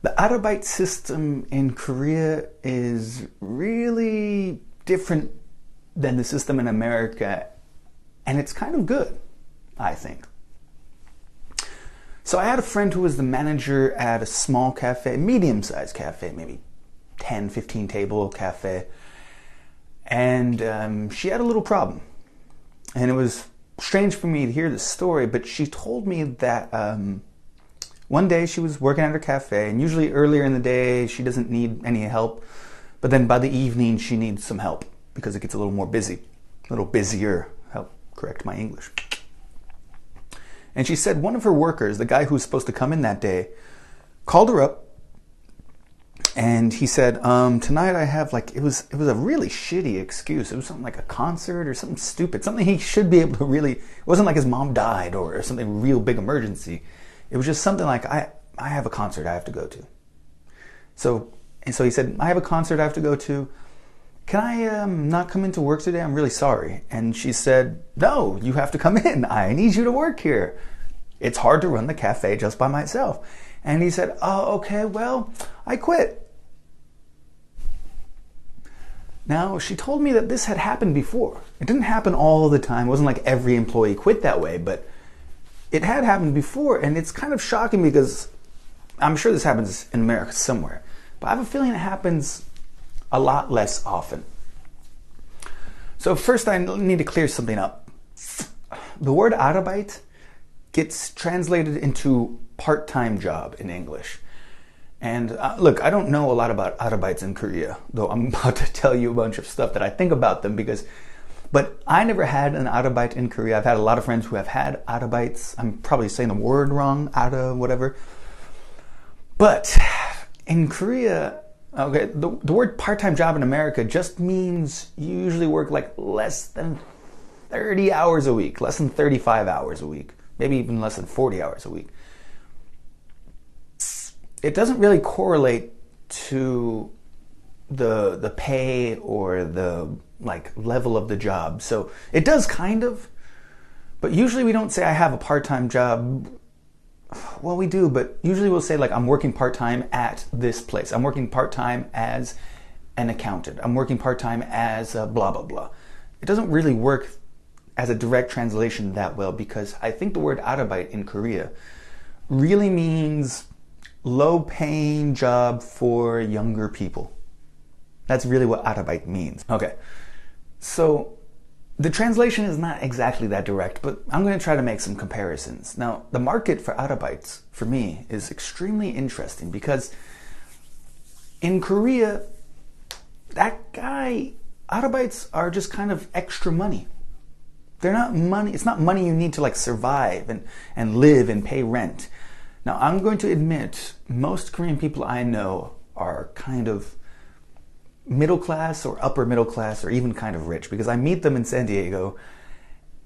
The Arbeit system in Korea is really different than the system in America, and it's kind of good, I think. So I had a friend who was the manager at a small cafe, medium-sized cafe, maybe 10, 15 table cafe, and she had a little problem. And it was strange for me to hear this story, but she told me that one day she was working at her cafe, and usually earlier in the day she doesn't need any help, but then by the evening she needs some help because it gets a little more busy, a little busier. Help correct my English. And she said one of her workers, the guy who was supposed to come in that day, called her up, and he said, tonight I have it was a really shitty excuse. It was something like a concert or something stupid, something he should be able to really, it wasn't like his mom died or something real big emergency. It was just something like, I have a concert I have to go to. So he said, I have a concert I have to go to. Can I not come into work today? I'm really sorry. And she said, no, you have to come in. I need you to work here. It's hard to run the cafe just by myself. And he said, oh, okay, well, I quit. Now, she told me that this had happened before. It didn't happen all the time. It wasn't like every employee quit that way, but it had happened before. And it's kind of shocking because I'm sure this happens in America somewhere, but I have a feeling it happens a lot less often. So first I need to clear something up. The word Arbeit gets translated into part-time job in English. And look, I don't know a lot about Arbeits in Korea, though I'm about to tell you a bunch of stuff that I think about them but I never had an Arbeit in Korea. I've had a lot of friends who have had Arbeits. I'm probably saying the word wrong, whatever. But in Korea, okay, the word part-time job in America just means you usually work like less than 30 hours a week, less than 35 hours a week, maybe even less than 40 hours a week. It doesn't really correlate to the pay or the level of the job. So it does kind of, but usually we don't say I have a part-time job. Well, we do, but usually we'll say I'm working part-time at this place. I'm working part-time as an accountant. I'm working part-time as a blah, blah, blah. It doesn't really work as a direct translation that well because I think the word Arbeit in Korea really means low-paying job for younger people. That's really what Arbeit means. Okay, so the translation is not exactly that direct, but I'm going to try to make some comparisons. Now, the market for Arbeits, for me, is extremely interesting because in Korea, Arbeits are just kind of extra money. They're not money. It's not money you need to survive and live and pay rent. Now, I'm going to admit, most Korean people I know are kind of middle class or upper middle class or even kind of rich because I meet them in San Diego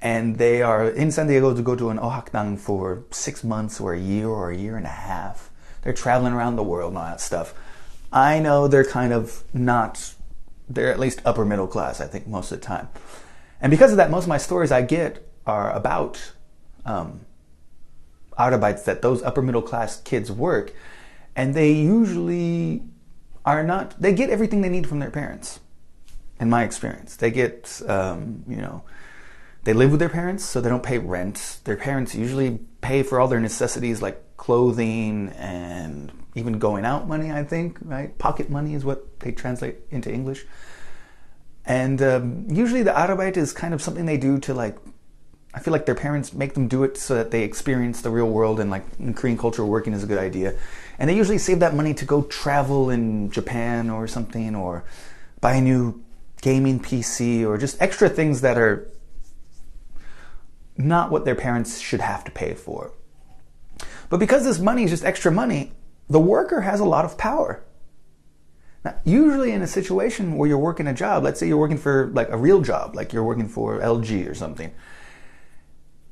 and they are in San Diego to go to an ohakdang for 6 months or a year and a half. They're traveling around the world and all that stuff. I know they're kind of not, they're at least upper middle class, I think, most of the time. And because of that, most of my stories I get are about Arbeits that those upper middle class kids work, and they usually are not, they get everything they need from their parents, in my experience. They get, they live with their parents, so they don't pay rent. Their parents usually pay for all their necessities like clothing and even going out money, I think, right? Pocket money is what they translate into English. And usually the Arbeit is kind of something they do to I feel like their parents make them do it so that they experience the real world, and in Korean culture, working is a good idea. And they usually save that money to go travel in Japan or something, or buy a new gaming PC, or just extra things that are not what their parents should have to pay for. But because this money is just extra money, the worker has a lot of power. Now, usually in a situation where you're working a job, let's say you're working for a real job, like you're working for LG or something.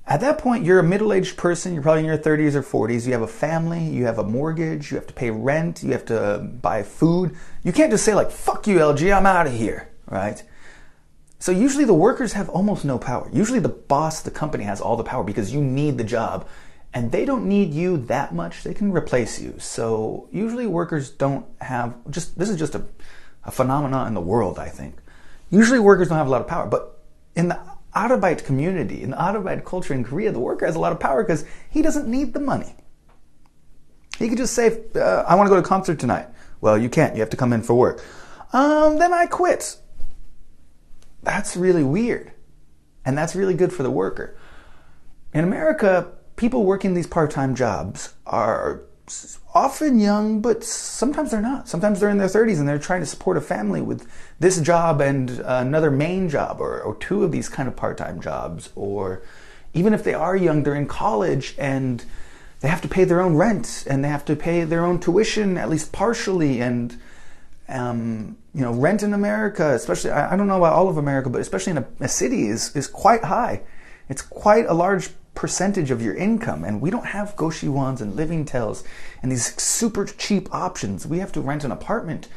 At that point, you're a middle-aged person, you're probably in your 30s or 40s, you have a family, you have a mortgage, you have to pay rent, you have to buy food. You can't just say fuck you LG, I'm out of here, right? So usually the workers have almost no power. Usually the boss, the company, has all the power because you need the job and they don't need you that much. They can replace you. So usually workers don't have, this is just a phenomenon in the world, I think. Usually workers don't have a lot of power, but in the Arbeit community, in the Arbeit culture in Korea, the worker has a lot of power because he doesn't need the money. He could just say, I want to go to a concert tonight. Well, you can't. You have to come in for work. Then I quit. That's really weird. And that's really good for the worker. In America, people working these part-time jobs are often young, but sometimes they're not. Sometimes they're in their 30s and they're trying to support a family with this job and another main job, or two of these kind of part-time jobs. Or even if they are young, they're in college and they have to pay their own rent and they have to pay their own tuition, at least partially. And rent in America, especially, I don't know about all of America, but especially in a city, is quite high. It's quite a large percentage of your income, and we don't have goshwons and living tells and these super cheap options. We have to rent an apartment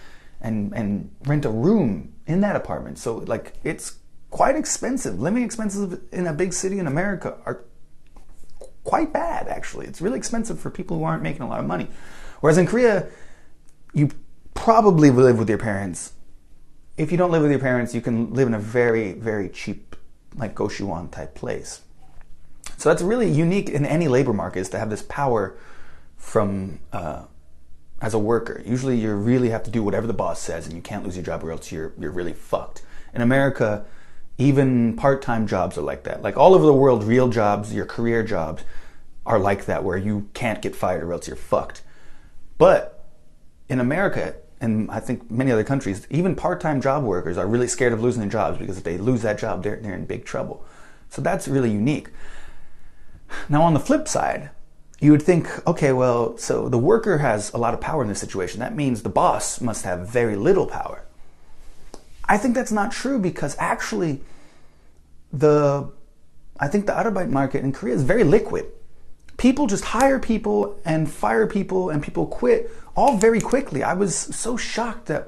and rent a room in that apartment. So like, it's quite expensive. Living expenses in a big city in America are quite bad, actually. It's really expensive for people who aren't making a lot of money. Whereas in Korea, you probably live with your parents. If you don't live with your parents, you can live in a very, very cheap, like goshwon type place. So that's really unique in any labor market, is to have this power from as a worker. Usually you really have to do whatever the boss says, and you can't lose your job or else you're really fucked. In America, even part-time jobs are like that. Like all over the world, real jobs, your career jobs are like that, where you can't get fired or else you're fucked. But in America, and I think many other countries, even part-time job workers are really scared of losing their jobs, because if they lose that job, they're in big trouble. So that's really unique. Now on the flip side, you would think, okay, well, so the worker has a lot of power in this situation. That means the boss must have very little power. I think that's not true, because actually I think the Arbeit market in Korea is very liquid. People just hire people and fire people, and people quit all very quickly. I was so shocked that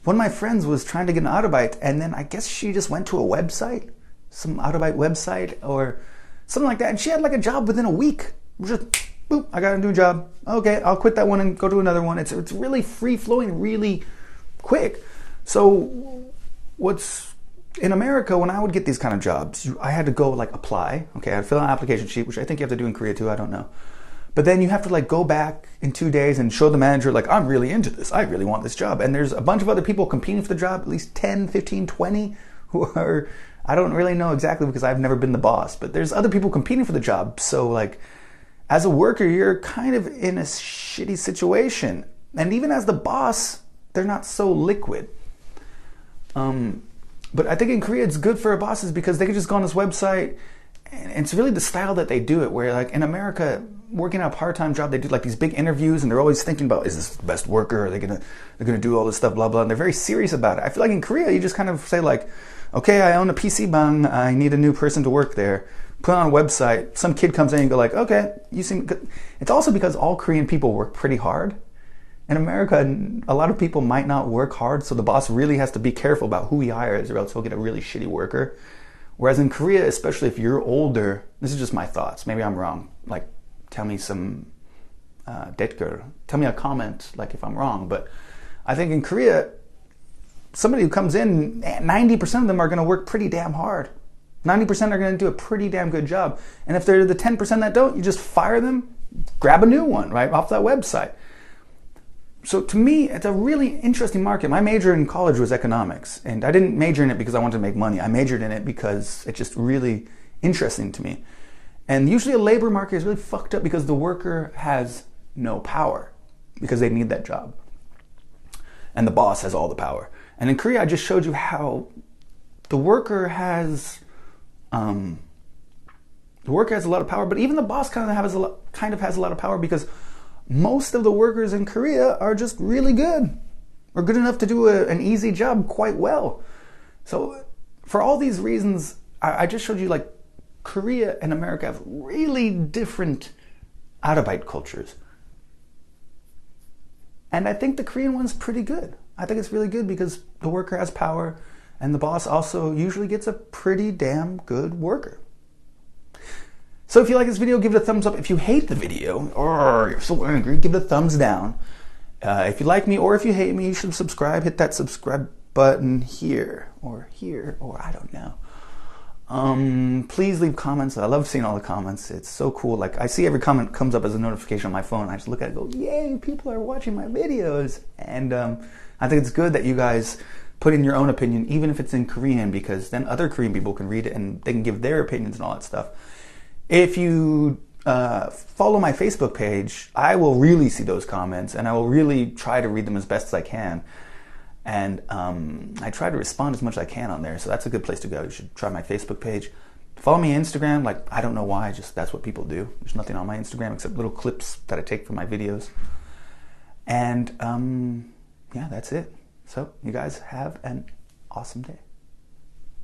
one of my friends was trying to get an Arbeit, and then I guess she just went to a website, some Arbeit website or something like that, and she had like a job within a week. Just, boop, I got a new job. Okay, I'll quit that one and go to another one. It's really free-flowing, really quick. So what's in America, when I would get these kind of jobs, I had to go like apply. Okay, I'd fill out an application sheet, which I think you have to do in Korea too, I don't know. But then you have to like go back in 2 days and show the manager like, I'm really into this. I really want this job. And there's a bunch of other people competing for the job, at least 10, 15, 20, who are, I don't really know exactly because I've never been the boss, but there's other people competing for the job. So like, as a worker, you're kind of in a shitty situation. And even as the boss, they're not so liquid. But I think in Korea it's good for bosses because they can just go on this website, and it's really the style that they do it, where like in America, working at a part-time job, they do like these big interviews and they're always thinking about, is this the best worker? Are they they're gonna do all this stuff, blah, blah, and they're very serious about it. I feel like in Korea, you just kind of say like, okay, I own a PC bang, I need a new person to work there. Put on a website, some kid comes in and you go like, okay, you seem good. It's also because all Korean people work pretty hard. In America, a lot of people might not work hard, so the boss really has to be careful about who he hires, or else he'll get a really shitty worker. Whereas in Korea, especially if you're older, this is just my thoughts, maybe I'm wrong, like tell me some tell me a comment like if I'm wrong, but I think in Korea, somebody who comes in, 90% of them are going to work pretty damn hard. 90% are going to do a pretty damn good job. And if they're the 10% that don't, you just fire them, grab a new one, right, off that website. So to me, it's a really interesting market. My major in college was economics, and I didn't major in it because I wanted to make money. I majored in it because it's just really interesting to me. And usually a labor market is really fucked up because the worker has no power because they need that job. And the boss has all the power. And in Korea, I just showed you how the worker has a lot of power, but even the boss kind of has a lot of power, because most of the workers in Korea are just really good, or good enough to do an easy job quite well. So for all these reasons, I just showed you like Korea and America have really different Arbeit cultures. And I think the Korean one's pretty good. I think it's really good because the worker has power, and the boss also usually gets a pretty damn good worker. So if you like this video, give it a thumbs up. If you hate the video, or you're so angry, give it a thumbs down. If you like me or if you hate me, you should subscribe. Hit that subscribe button here, or I don't know. Please leave comments. I love seeing all the comments. It's so cool. Like, I see every comment comes up as a notification on my phone. I just look at it and go, yay, people are watching my videos. And I think it's good that you guys put in your own opinion, even if it's in Korean, because then other Korean people can read it and they can give their opinions and all that stuff. If you follow my Facebook page, I will really see those comments, and I will really try to read them as best as I can. And I try to respond as much as I can on there, so that's a good place to go. You should try my Facebook page. Follow me on Instagram. Like, I don't know why, just that's what people do. There's nothing on my Instagram except little clips that I take from my videos. And yeah, that's it. So you guys have an awesome day.